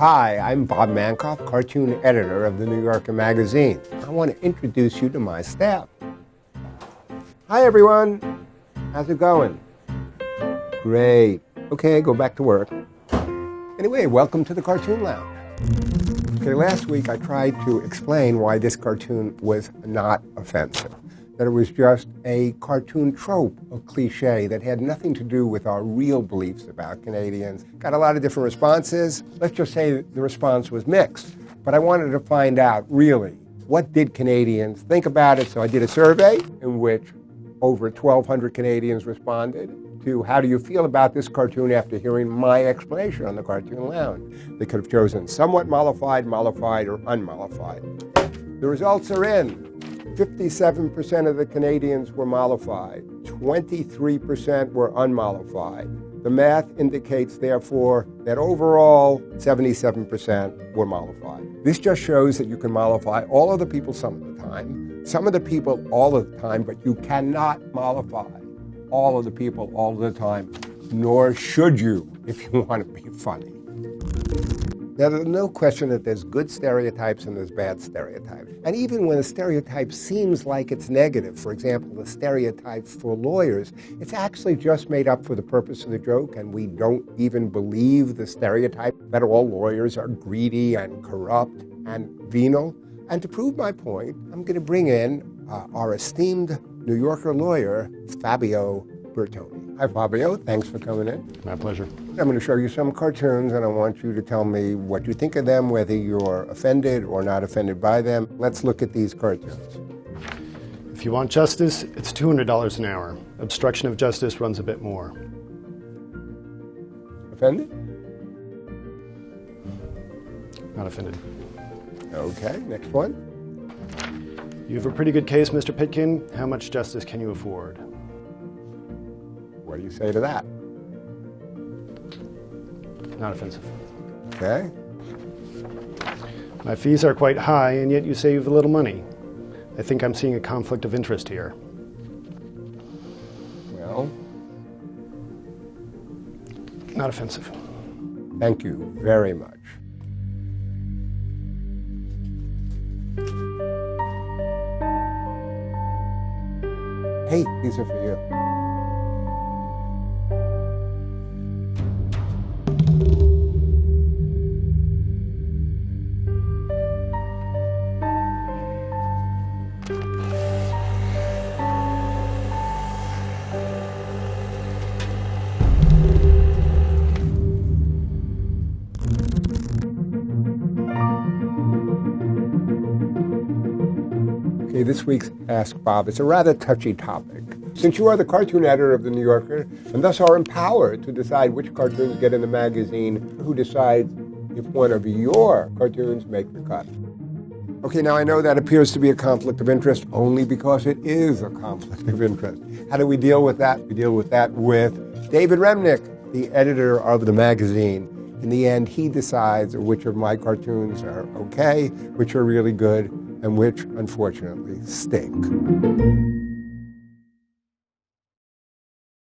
Hi, I'm Bob Mankoff, cartoon editor of the New Yorker magazine. I want to introduce you to my staff. Hi, everyone. How's it going? Great. Okay, go back to work. Anyway, welcome to the Cartoon Lounge. Okay, last week I tried to explain why this cartoon was not offensive. That it was just a cartoon trope, a cliche that had nothing to do with our real beliefs about Canadians. Got a lot of different responses. Let's just say the response was mixed. But I wanted to find out, really, what did Canadians think about it? So I did a survey in which over 1,200 Canadians responded to how do you feel about this cartoon after hearing my explanation on the Cartoon Lounge. They could have chosen somewhat mollified, mollified, or unmollified. The results are in. 57% of the Canadians were mollified. 23% were unmollified. The math indicates, therefore, that overall 77% were mollified. This just shows that you can mollify all of the people some of the time, some of the people all of the time, but you cannot mollify all of the people all the time, nor should you if you want to be funny. Now, there's no question that there's good stereotypes and there's bad stereotypes. And even when a stereotype seems like it's negative, for example, the stereotype for lawyers, it's actually just made up for the purpose of the joke, and we don't even believe the stereotype that all lawyers are greedy and corrupt and venal. And to prove my point, I'm going to bring in our esteemed New Yorker lawyer, Fabio Bertoni. Hi, Fabio. Thanks for coming in. My pleasure. I'm going to show you some cartoons, and I want you to tell me what you think of them, whether you're offended or not offended by them. Let's look at these cartoons. If you want justice, it's $200 an hour. Obstruction of justice runs a bit more. Offended? Not offended. Okay, next one. You have a pretty good case, Mr. Pitkin. How much justice can you afford? What do you say to that? Not offensive. Okay. My fees are quite high, and yet you say you have a little money. I think I'm seeing a conflict of interest here. Well, not offensive. thank you very much. Hey, these are for you. Okay, this week's Ask Bob is a rather touchy topic. Since you are the cartoon editor of the New Yorker, and thus are empowered to decide which cartoons get in the magazine, who decides if one of your cartoons make the cut? Okay, now I know that appears to be a conflict of interest only because it is a conflict of interest. How do we deal with that? We deal with that with David Remnick, the editor of the magazine. In the end, he decides which of my cartoons are okay, which are really good, and which, unfortunately, stink.